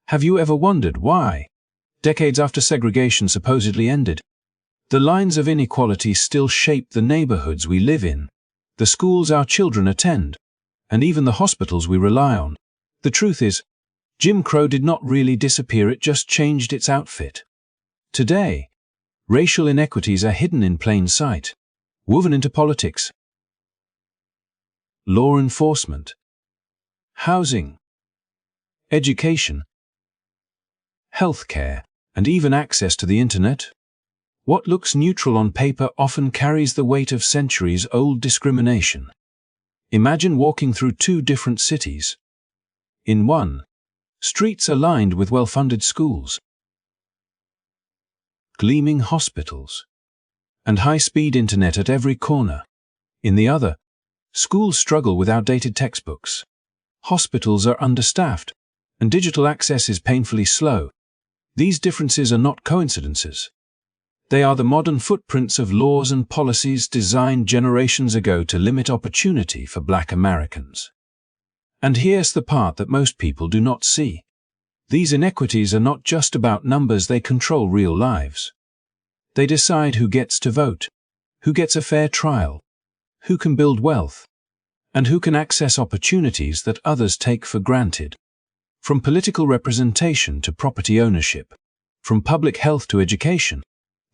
Have you ever wondered why, decades after segregation supposedly ended, the lines of inequality still shape the neighborhoods we live in, the schools our children attend, and even the hospitals we rely on? The truth is, Jim Crow did not really disappear, it just changed its outfit. Today, racial inequities are hidden in plain sight, woven into politics, law enforcement, housing, education, healthcare, and even access to the internet. What looks neutral on paper often carries the weight of centuries-old discrimination. Imagine walking through two different cities. In one, streets are lined with well-funded schools, gleaming hospitals, and high-speed internet at every corner. In the other, schools struggle with outdated textbooks, hospitals are understaffed, and digital access is painfully slow. These differences are not coincidences. They are the modern footprints of laws and policies designed generations ago to limit opportunity for Black Americans. And here's the part that most people do not see. These inequities are not just about numbers, they control real lives. They decide who gets to vote, who gets a fair trial, who can build wealth, and who can access opportunities that others take for granted. From political representation to property ownership, from public health to education,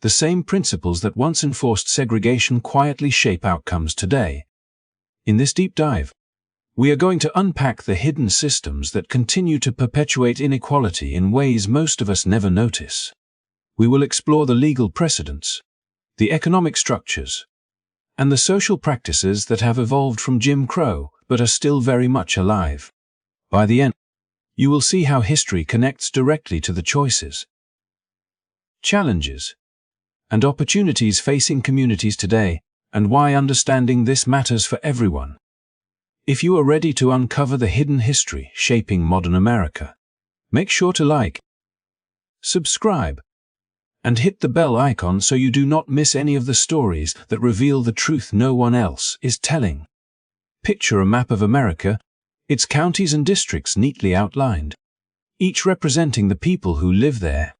the same principles that once enforced segregation quietly shape outcomes today. In this deep dive, we are going to unpack the hidden systems that continue to perpetuate inequality in ways most of us never notice. We will explore the legal precedents, the economic structures, and the social practices that have evolved from Jim Crow but are still very much alive. By the end, you will see how history connects directly to the choices, challenges, and opportunities facing communities today, and why understanding this matters for everyone. If you are ready to uncover the hidden history shaping modern America, make sure to like, subscribe, and hit the bell icon so you do not miss any of the stories that reveal the truth no one else is telling. Picture a map of America, its counties and districts neatly outlined, each representing the people who live there.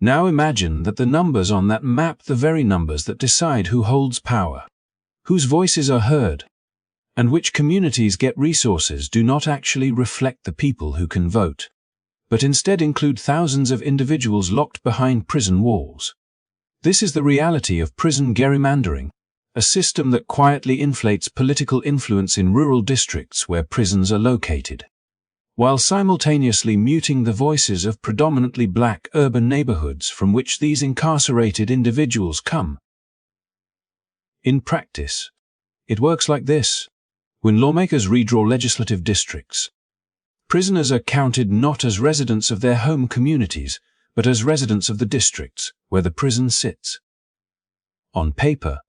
Now imagine that the numbers on that map, the very numbers that decide who holds power, whose voices are heard, and which communities get resources, do not actually reflect the people who can vote, but instead include thousands of individuals locked behind prison walls. This is the reality of prison gerrymandering, a system that quietly inflates political influence in rural districts where prisons are located, while simultaneously muting the voices of predominantly Black urban neighborhoods from which these incarcerated individuals come. In practice, it works like this. When lawmakers redraw legislative districts, prisoners are counted not as residents of their home communities, but as residents of the districts where the prison sits. On paper,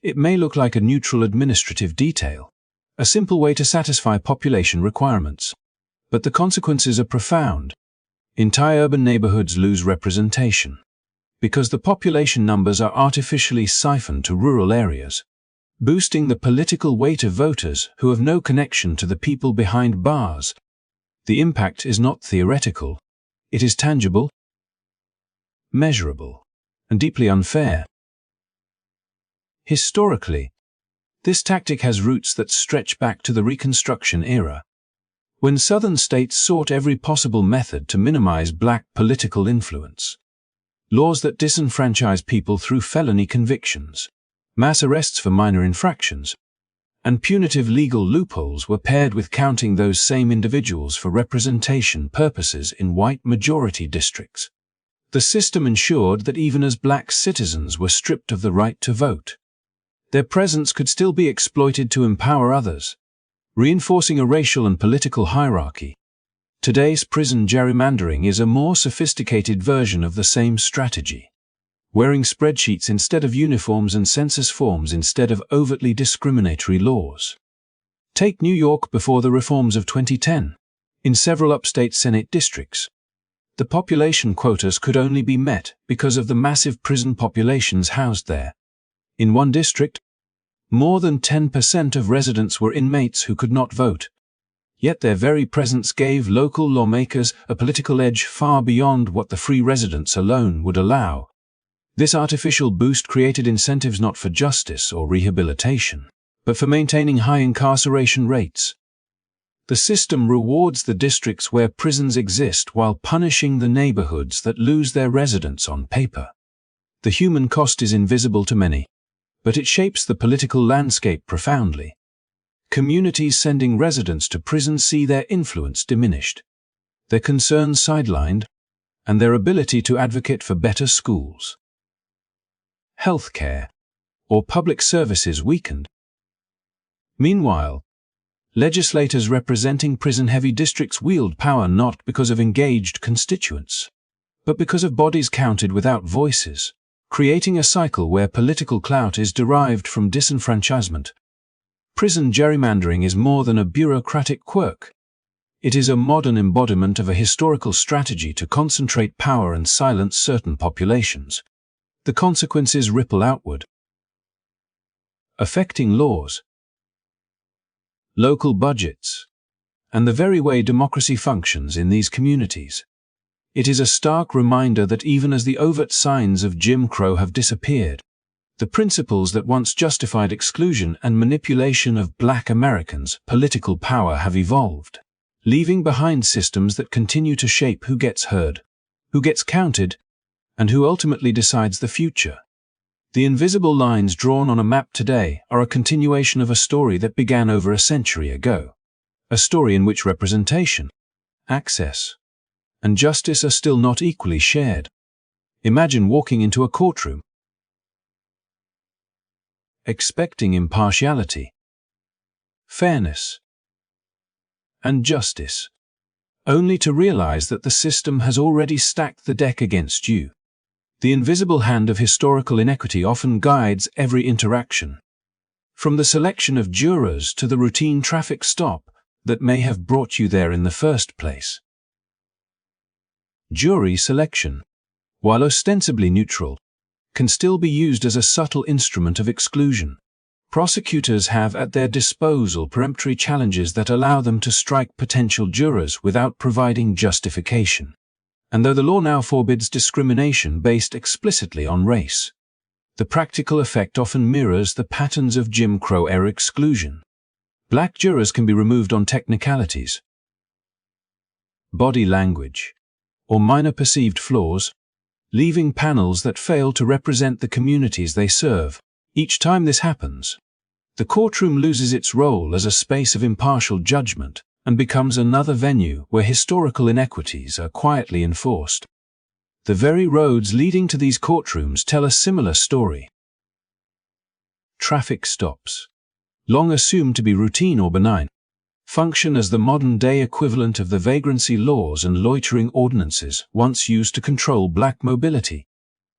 it may look like a neutral administrative detail, a simple way to satisfy population requirements. But the consequences are profound. Entire urban neighborhoods lose representation, because the population numbers are artificially siphoned to rural areas, boosting the political weight of voters who have no connection to the people behind bars. The impact is not theoretical, it is tangible, measurable, and deeply unfair. Historically, this tactic has roots that stretch back to the Reconstruction era, when Southern states sought every possible method to minimize Black political influence. Laws that disenfranchise people through felony convictions, mass arrests for minor infractions, and punitive legal loopholes were paired with counting those same individuals for representation purposes in white majority districts. The system ensured that even as Black citizens were stripped of the right to vote, their presence could still be exploited to empower others, reinforcing a racial and political hierarchy. Today's prison gerrymandering is a more sophisticated version of the same strategy, wearing spreadsheets instead of uniforms and census forms instead of overtly discriminatory laws. Take New York before the reforms of 2010. In several upstate Senate districts, the population quotas could only be met because of the massive prison populations housed there. In one district, more than 10% of residents were inmates who could not vote. Yet their very presence gave local lawmakers a political edge far beyond what the free residents alone would allow. This artificial boost created incentives not for justice or rehabilitation, but for maintaining high incarceration rates. The system rewards the districts where prisons exist while punishing the neighborhoods that lose their residents on paper. The human cost is invisible to many, but it shapes the political landscape profoundly. Communities sending residents to prison see their influence diminished, their concerns sidelined, and their ability to advocate for better schools, healthcare, or public services weakened. Meanwhile, legislators representing prison-heavy districts wield power not because of engaged constituents, but because of bodies counted without voices, creating a cycle where political clout is derived from disenfranchisement. Prison gerrymandering is more than a bureaucratic quirk. It is a modern embodiment of a historical strategy to concentrate power and silence certain populations. The consequences ripple outward, affecting laws, local budgets, and the very way democracy functions in these communities. It is a stark reminder that even as the overt signs of Jim Crow have disappeared, the principles that once justified exclusion and manipulation of Black Americans' political power have evolved, leaving behind systems that continue to shape who gets heard, who gets counted, and who ultimately decides the future. The invisible lines drawn on a map today are a continuation of a story that began over a century ago, a story in which representation, access, and justice are still not equally shared. Imagine walking into a courtroom, expecting impartiality, fairness, and justice, only to realize that the system has already stacked the deck against you. The invisible hand of historical inequity often guides every interaction, from the selection of jurors to the routine traffic stop that may have brought you there in the first place. Jury selection, while ostensibly neutral, can still be used as a subtle instrument of exclusion. Prosecutors have at their disposal peremptory challenges that allow them to strike potential jurors without providing justification. And though the law now forbids discrimination based explicitly on race, the practical effect often mirrors the patterns of Jim Crow-era exclusion. Black jurors can be removed on technicalities, body language, or minor perceived flaws, leaving panels that fail to represent the communities they serve. Each time this happens, the courtroom loses its role as a space of impartial judgment and becomes another venue where historical inequities are quietly enforced. The very roads leading to these courtrooms tell a similar story. Traffic stops, long assumed to be routine or benign, function as the modern-day equivalent of the vagrancy laws and loitering ordinances once used to control black mobility.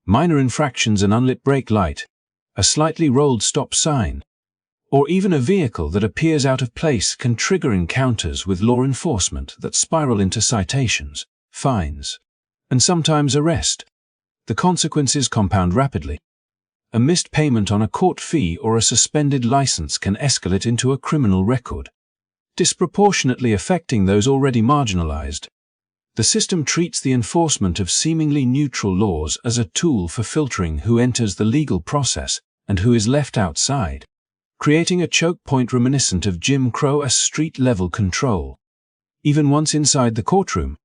Minor infractions, an unlit brake light, a slightly rolled stop sign, or even a vehicle that appears out of place can trigger encounters with law enforcement that spiral into citations, fines, and sometimes arrest. The consequences compound rapidly. A missed payment on a court fee or a suspended license can escalate into a criminal record, disproportionately affecting those already marginalized. The system treats the enforcement of seemingly neutral laws as a tool for filtering who enters the legal process and who is left outside, creating a choke point reminiscent of Jim Crow as street-level control. Even once inside the courtroom,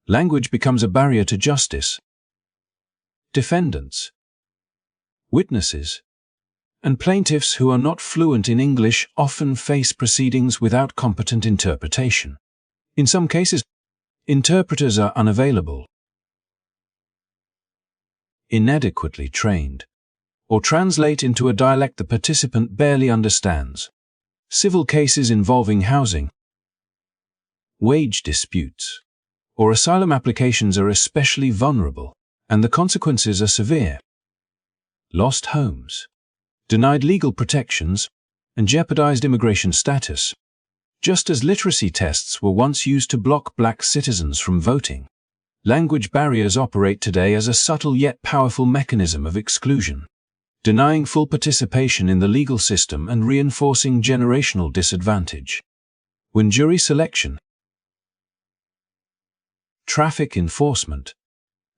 language becomes a barrier to justice. Defendants, witnesses, and plaintiffs who are not fluent in English often face proceedings without competent interpretation. In some cases, interpreters are unavailable, inadequately trained, or translate into a dialect the participant barely understands. Civil cases involving housing, wage disputes, or asylum applications are especially vulnerable, and the consequences are severe. Lost homes, denied legal protections, and jeopardized immigration status. Just as literacy tests were once used to block black citizens from voting, language barriers operate today as a subtle yet powerful mechanism of exclusion, denying full participation in the legal system and reinforcing generational disadvantage. When jury selection, traffic enforcement,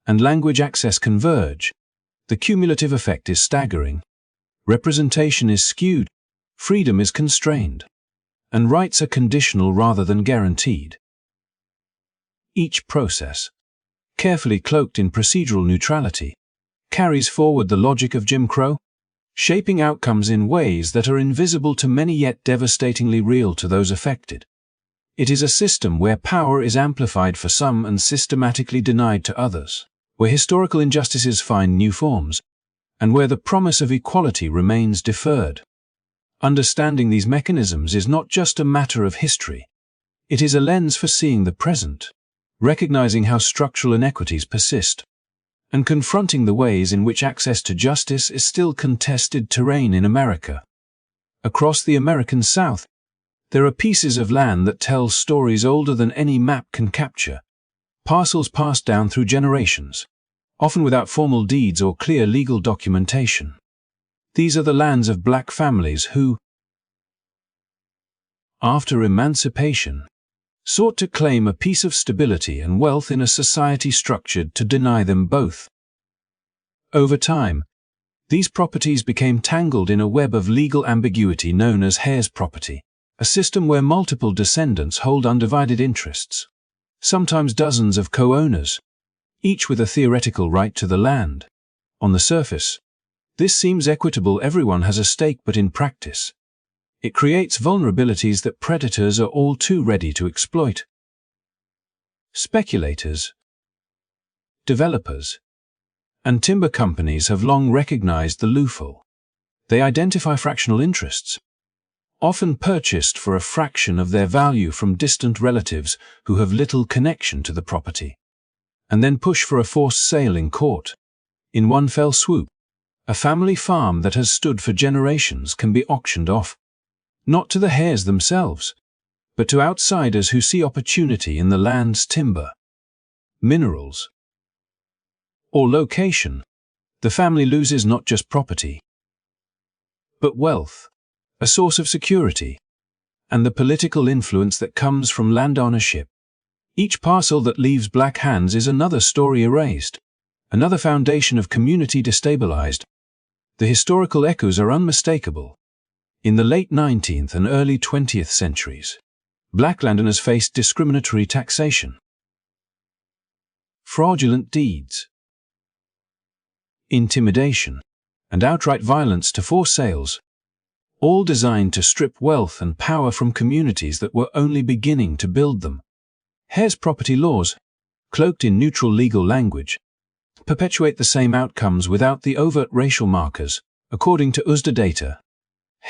and language access converge, the cumulative effect is staggering. Representation is skewed, freedom is constrained, and rights are conditional rather than guaranteed. Each process, carefully cloaked in procedural neutrality, carries forward the logic of Jim Crow, shaping outcomes in ways that are invisible to many yet devastatingly real to those affected. It is a system where power is amplified for some and systematically denied to others, where historical injustices find new forms, and where the promise of equality remains deferred. Understanding these mechanisms is not just a matter of history. It is a lens for seeing the present, recognizing how structural inequities persist, and confronting the ways in which access to justice is still contested terrain in America. Across the American South, there are pieces of land that tell stories older than any map can capture, parcels passed down through generations, often without formal deeds or clear legal documentation. These are the lands of black families who, after emancipation, sought to claim a piece of stability and wealth in a society structured to deny them both. Over time, these properties became tangled in a web of legal ambiguity known as Heirs property, a system where multiple descendants hold undivided interests, sometimes dozens of co-owners, each with a theoretical right to the land. On the surface, this seems equitable, everyone has a stake, but in practice, it creates vulnerabilities that predators are all too ready to exploit. Speculators, developers, and timber companies have long recognized the loophole. They identify fractional interests, often purchased for a fraction of their value from distant relatives who have little connection to the property, and then push for a forced sale in court. In one fell swoop, a family farm that has stood for generations can be auctioned off, not to the heirs themselves, but to outsiders who see opportunity in the land's timber, minerals, or location. The family loses not just property, but wealth, a source of security, and the political influence that comes from land ownership. Each parcel that leaves black hands is another story erased, another foundation of community destabilized. The historical echoes are unmistakable. In the late 19th and early 20th centuries, black landowners faced discriminatory taxation, fraudulent deeds, intimidation, and outright violence to force sales, all designed to strip wealth and power from communities that were only beginning to build them. Heirs property laws, cloaked in neutral legal language, perpetuate the same outcomes without the overt racial markers. According to USDA data,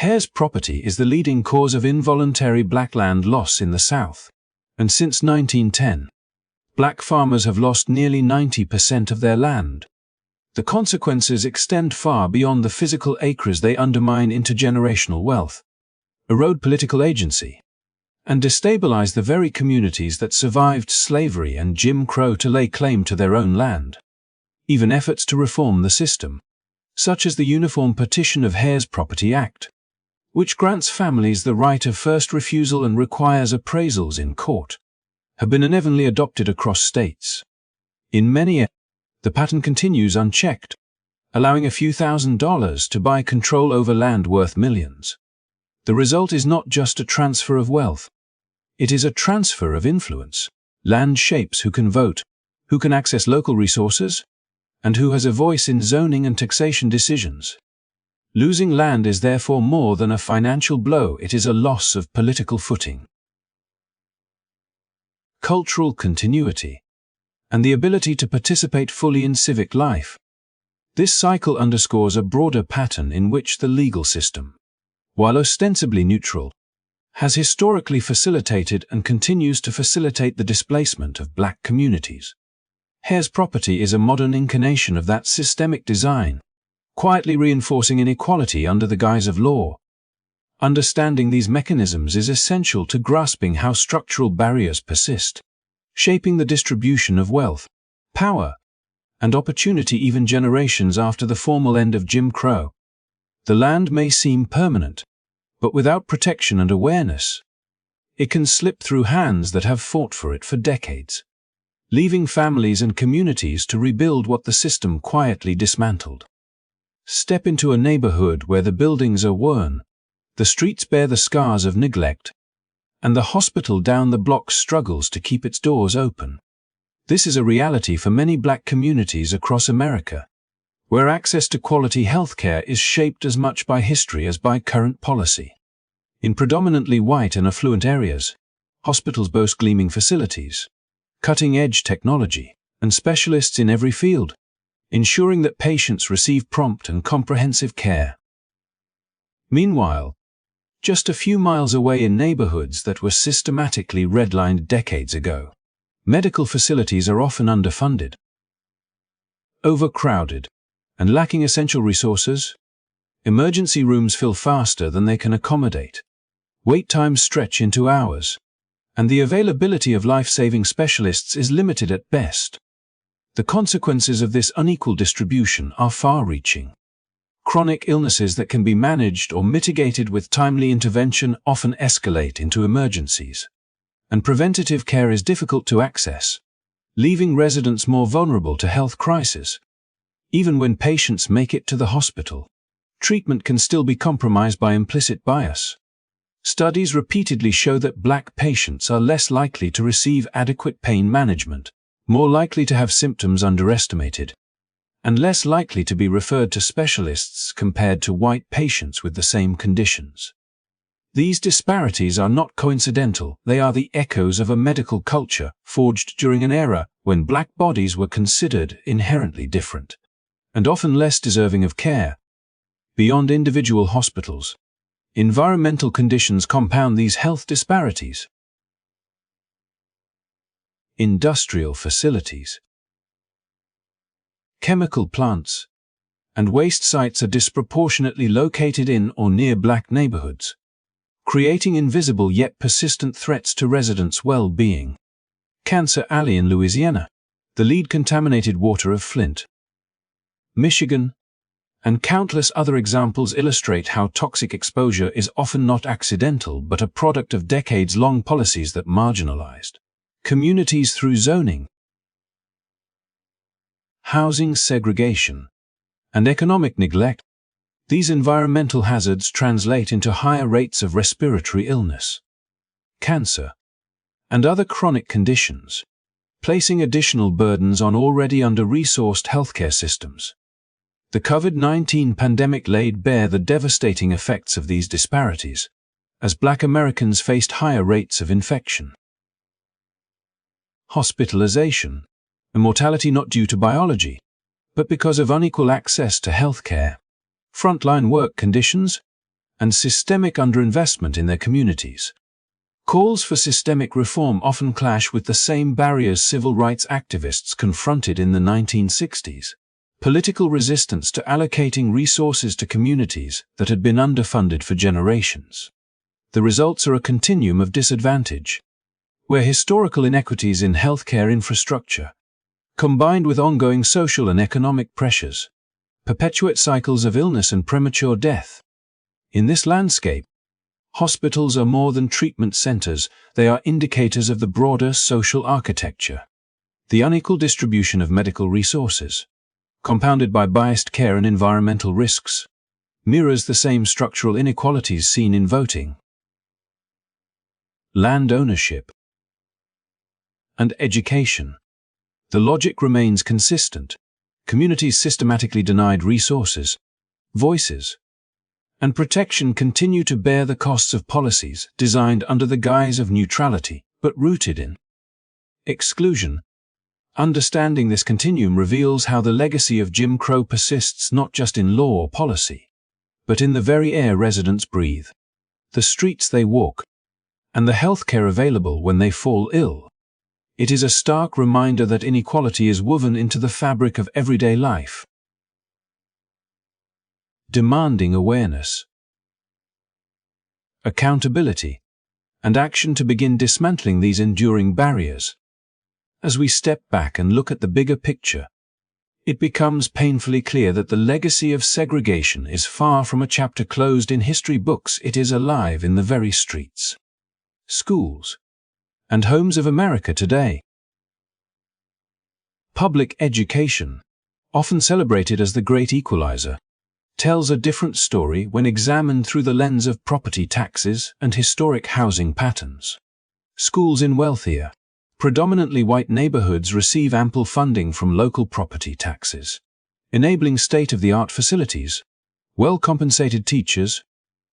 Heirs property is the leading cause of involuntary black land loss in the South, and since 1910, black farmers have lost nearly 90% of their land. The consequences extend far beyond the physical acres. They undermine intergenerational wealth, erode political agency, and destabilize the very communities that survived slavery and Jim Crow to lay claim to their own land. Even efforts to reform the system, such as the Uniform Partition of Heirs Property Act, which grants families the right of first refusal and requires appraisals in court, have been unevenly adopted across states. In many, the pattern continues unchecked, allowing a few $1,000s to buy control over land worth millions. The result is not just a transfer of wealth. It is a transfer of influence. Land shapes who can vote, who can access local resources, and who has a voice in zoning and taxation decisions. Losing land is therefore more than a financial blow, it is a loss of political footing. Cultural continuity, and the ability to participate fully in civic life. This cycle underscores a broader pattern in which the legal system, while ostensibly neutral, has historically facilitated and continues to facilitate the displacement of black communities. Heirs property is a modern incarnation of that systemic design, quietly reinforcing inequality under the guise of law. Understanding these mechanisms is essential to grasping how structural barriers persist, shaping the distribution of wealth, power, and opportunity even generations after the formal end of Jim Crow. The land may seem permanent, but without protection and awareness, it can slip through hands that have fought for it for decades, leaving families and communities to rebuild what the system quietly dismantled. Step into a neighborhood where the buildings are worn, the streets bear the scars of neglect, and the hospital down the block struggles to keep its doors open. This is a reality for many Black communities across America, where access to quality healthcare is shaped as much by history as by current policy. In predominantly white and affluent areas, hospitals boast gleaming facilities, cutting-edge technology, and specialists in every field, ensuring that patients receive prompt and comprehensive care. Meanwhile, just a few miles away in neighborhoods that were systematically redlined decades ago, medical facilities are often underfunded, overcrowded, and lacking essential resources. Emergency rooms fill faster than they can accommodate. Wait times stretch into hours, and the availability of life-saving specialists is limited at best. The consequences of this unequal distribution are far-reaching. Chronic illnesses that can be managed or mitigated with timely intervention often escalate into emergencies, and preventative care is difficult to access, leaving residents more vulnerable to health crises. Even when patients make it to the hospital, treatment can still be compromised by implicit bias. Studies repeatedly show that Black patients are less likely to receive adequate pain management, more likely to have symptoms underestimated, and less likely to be referred to specialists compared to white patients with the same conditions. These disparities are not coincidental, they are the echoes of a medical culture forged during an era when Black bodies were considered inherently different, and often less deserving of care. Beyond individual hospitals, environmental conditions compound these health disparities. Industrial facilities, chemical plants, and waste sites are disproportionately located in or near Black neighborhoods, creating invisible yet persistent threats to residents' well-being. Cancer Alley in Louisiana, the lead contaminated water of Flint, Michigan, and countless other examples illustrate how toxic exposure is often not accidental but a product of decades-long policies that marginalized communities through zoning, housing segregation, and economic neglect. These environmental hazards translate into higher rates of respiratory illness, cancer, and other chronic conditions, placing additional burdens on already under-resourced healthcare systems. The COVID-19 pandemic laid bare the devastating effects of these disparities, as Black Americans faced higher rates of infection, hospitalization, and mortality not due to biology, but because of unequal access to healthcare, frontline work conditions, and systemic underinvestment in their communities. Calls for systemic reform often clash with the same barriers civil rights activists confronted in the 1960s. Political resistance to allocating resources to communities that had been underfunded for generations. The results are a continuum of disadvantage, where historical inequities in healthcare infrastructure, combined with ongoing social and economic pressures, perpetuate cycles of illness and premature death. In this landscape, hospitals are more than treatment centers, they are indicators of the broader social architecture. The unequal distribution of medical resources, compounded by biased care and environmental risks, mirrors the same structural inequalities seen in voting, land ownership, and education. The logic remains consistent. Communities systematically denied resources, voices, and protection continue to bear the costs of policies designed under the guise of neutrality, but rooted in exclusion. Understanding this continuum reveals how the legacy of Jim Crow persists not just in law or policy, but in the very air residents breathe, the streets they walk, and the healthcare available when they fall ill. It is a stark reminder that inequality is woven into the fabric of everyday life. Demanding awareness, accountability, and action to begin dismantling these enduring barriers. As we step back and look at the bigger picture, it becomes painfully clear that the legacy of segregation is far from a chapter closed in history books, it is alive in the very streets. schools, and homes of America today. Public education, often celebrated as the great equalizer, tells a different story when examined through the lens of property taxes and historic housing patterns. Schools in wealthier, predominantly white neighborhoods receive ample funding from local property taxes, enabling state-of-the-art facilities, well-compensated teachers,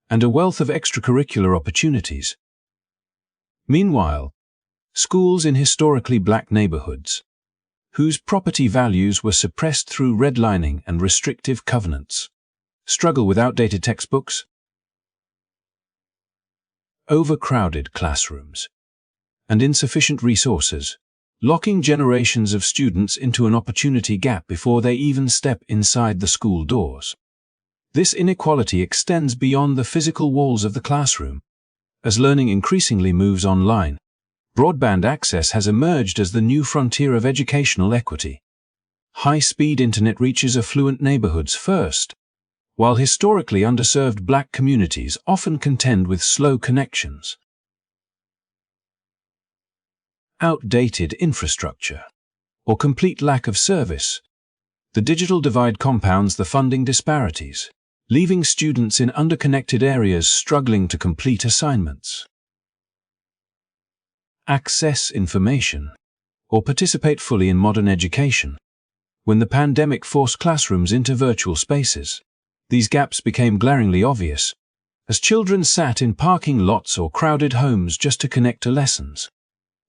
and a wealth of extracurricular opportunities. Meanwhile, schools in historically black neighborhoods, whose property values were suppressed through redlining and restrictive covenants, struggle with outdated textbooks, overcrowded classrooms, and insufficient resources, locking generations of students into an opportunity gap before they even step inside the school doors. This inequality extends beyond the physical walls of the classroom. As learning increasingly moves online, broadband access has emerged as the new frontier of educational equity. High-speed internet reaches affluent neighborhoods first, while historically underserved black communities often contend with slow connections. Outdated infrastructure, or complete lack of service. The digital divide compounds the funding disparities, leaving students in underconnected areas struggling to complete assignments. Access information, or participate fully in modern education. When the pandemic forced classrooms into virtual spaces, these gaps became glaringly obvious, as children sat in parking lots or crowded homes just to connect to lessons,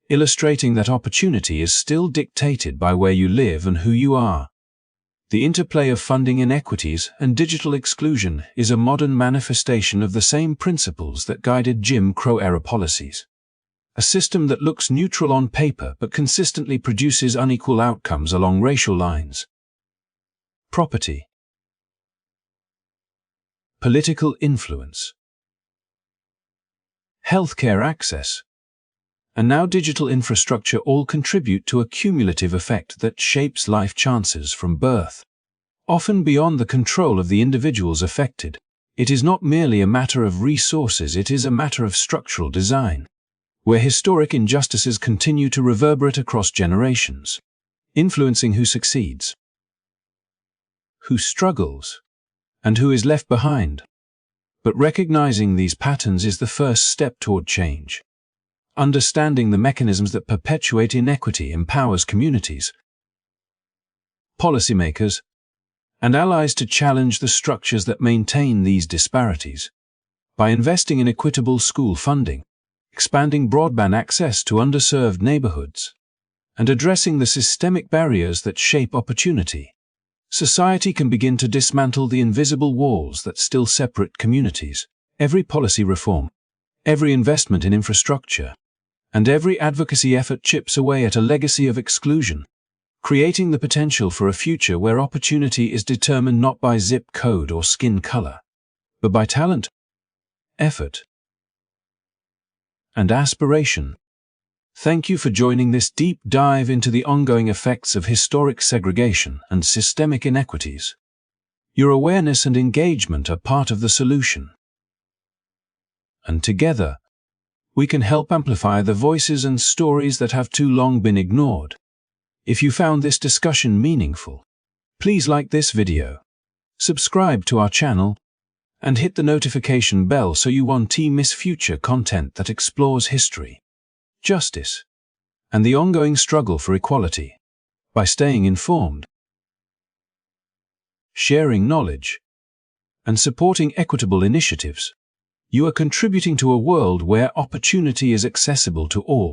illustrating that opportunity is still dictated by where you live and who you are. The interplay of funding inequities and digital exclusion is a modern manifestation of the same principles that guided Jim Crow-era policies. A system that looks neutral on paper but consistently produces unequal outcomes along racial lines. Property. Political influence. Healthcare access. And now digital infrastructure all contribute to a cumulative effect that shapes life chances from birth. Often beyond the control of the individuals affected, it is not merely a matter of resources, it is a matter of structural design, where historic injustices continue to reverberate across generations, influencing who succeeds, who struggles, and who is left behind. But recognizing these patterns is the first step toward change. Understanding the mechanisms that perpetuate inequity empowers communities, policymakers, and allies to challenge the structures that maintain these disparities. By investing in equitable school funding, expanding broadband access to underserved neighborhoods, and addressing the systemic barriers that shape opportunity, society can begin to dismantle the invisible walls that still separate communities. Every policy reform, every investment in infrastructure, and every advocacy effort chips away at a legacy of exclusion, creating the potential for a future where opportunity is determined not by zip code or skin color, but by talent, effort, and aspiration. Thank you for joining this deep dive into the ongoing effects of historic segregation and systemic inequities. Your awareness and engagement are part of the solution. And together, we can help amplify the voices and stories that have too long been ignored. If you found this discussion meaningful, please like this video, subscribe to our channel, and hit the notification bell so you won't miss future content that explores history, justice, and the ongoing struggle for equality. By staying informed, sharing knowledge, and supporting equitable initiatives, you are contributing to a world where opportunity is accessible to all.